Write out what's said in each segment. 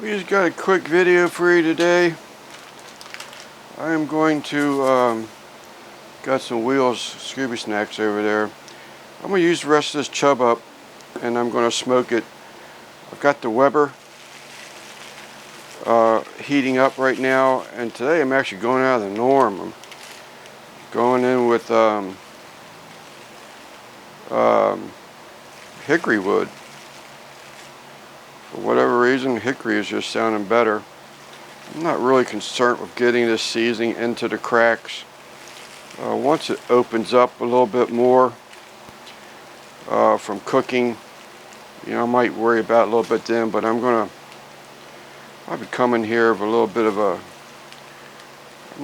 We just got a quick video for you today. I am going to, got some Wheels Scooby Snacks over there. I'm going to use the rest of this chub up and I'm going to smoke it. I've got the Weber heating up right now, and today I'm actually going out of the norm. I'm going in with hickory wood. For whatever reason, hickory is just sounding better. I'm not really concerned with getting this seasoning into the cracks. Once it opens up a little bit more from cooking, I might worry about it a little bit then, but I'll be coming here with a little bit of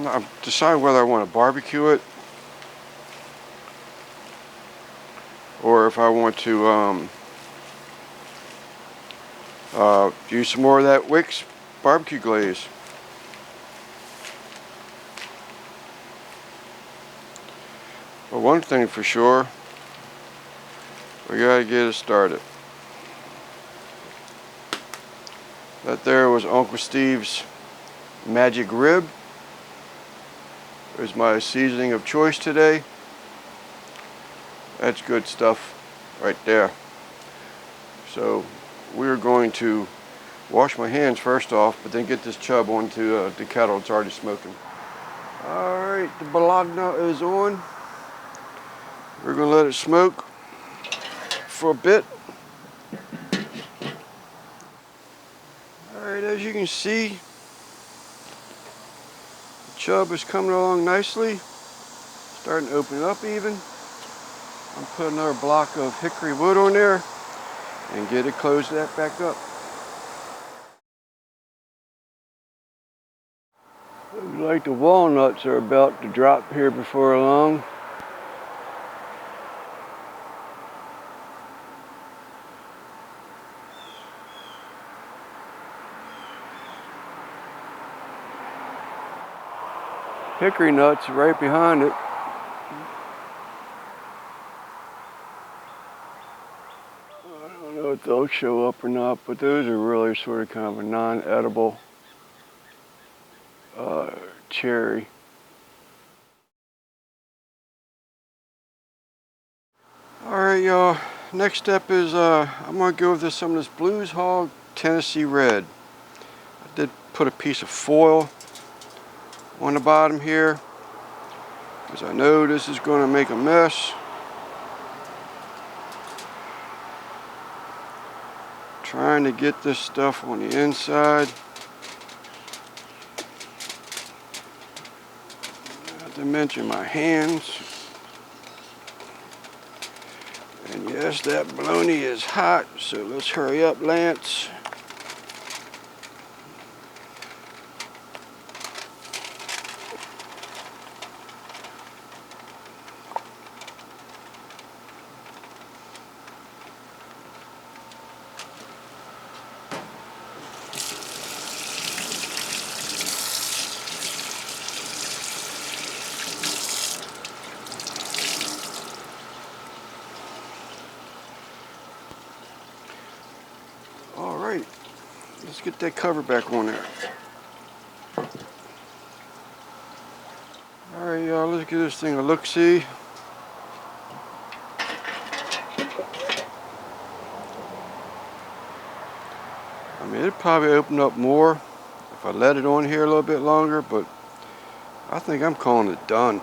I'm deciding whether I want to barbecue it or if I want to use some more of that Wix barbecue glaze. But one thing for sure, we gotta get it started. That there was Uncle Steve's magic rib. There's my seasoning of choice today. That's good stuff right there. So we're going to wash my hands first off, but then get this chub onto the kettle. It's already smoking. Alright, the Bologna is on. We're going to let it smoke for a bit. Alright, as you can see, the chub is coming along nicely. Starting to open up even. I'm putting another block of hickory wood on there and get it closed that back up. Looks like the walnuts are about to drop here before long. Hickory nuts right behind it. I don't know if they'll show up or not, but those are really sort of kind of a non-edible cherry. Alright y'all, next step is I'm going to go with some of this Blues Hog Tennesse Red. I did put a piece of foil on the bottom here because I know this is going to make a mess. Trying to get this stuff on the inside. Not to mention my hands. And yes, that bologna is hot, so let's hurry up, Lance. Alright, let's get that cover back on there. Alright y'all, let's give this thing a look-see. I mean, it'd probably open up more if I let it on here a little bit longer, but I think I'm calling it done.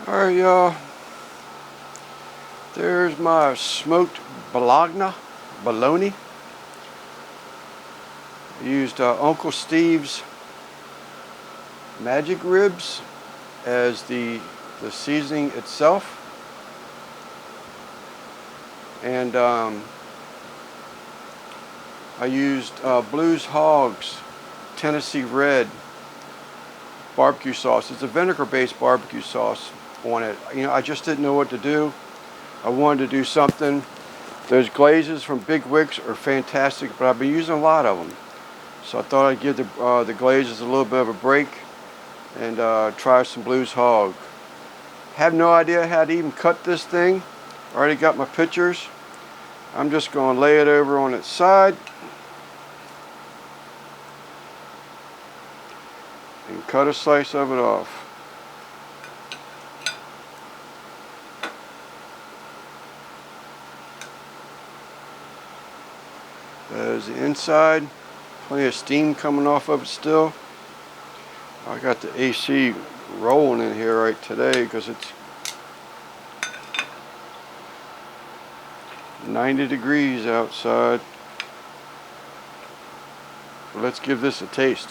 Alright y'all, there's my smoked bologna. I used Uncle Steve's magic ribs as the seasoning itself, and I used Blues Hog's Tennesse Red barbecue sauce. It's a vinegar-based barbecue sauce on it. I just didn't know what to do. I wanted to do something. Those glazes from BBQed are fantastic, but I've been using a lot of them. So I thought I'd give the glazes a little bit of a break and try some Blues Hog. Have no idea how to even cut this thing. Already got my pictures. I'm just going to lay it over on its side. cut a slice of it off. There's the inside. Plenty of steam coming off of it still. I got the AC rolling in here right today because it's 90 degrees outside. Let's give this a taste.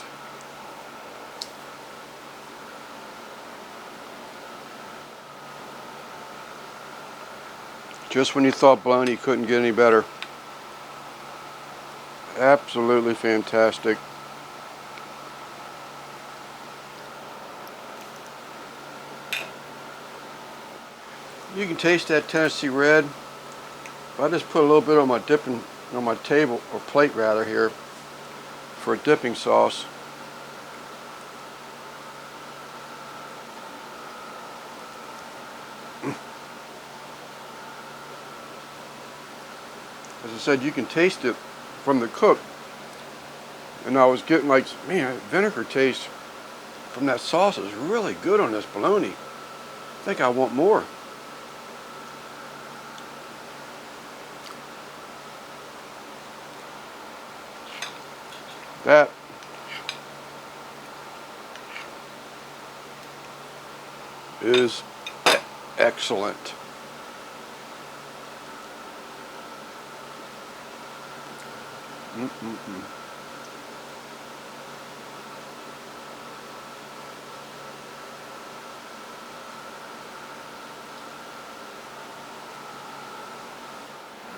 Just when you thought bologna couldn't get any better. Absolutely fantastic. You can taste that Tennessee Red. I just put a little bit on my table, or plate rather, here for a dipping sauce. As I said, you can taste it from the cook, and I was getting like, man, vinegar taste from that sauce is really good on this bologna. I think I want more. That is excellent.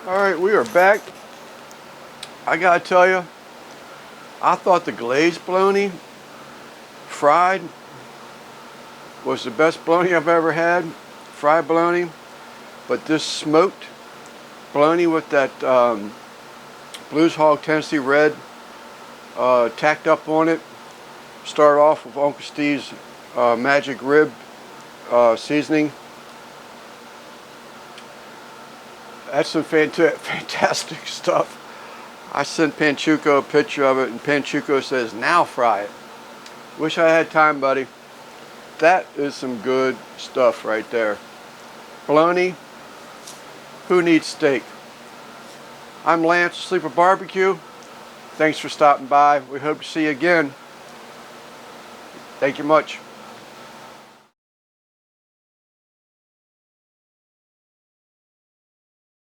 All right, we are back. I gotta tell you, I thought the glazed bologna, fried, was the best bologna I've ever had, fried bologna. But this smoked bologna with that Blues Hog Tennesse Red tacked up on it. Start off with Uncle Steve's magic rib seasoning. That's some fantastic stuff. I sent Panchuco a picture of it, and Panchuco says, now fry it. Wish I had time, buddy. That is some good stuff right there. Bologna, who needs steak? I'm Lance, Sleeper Barbecue. Thanks for stopping by. We hope to see you again. Thank you much.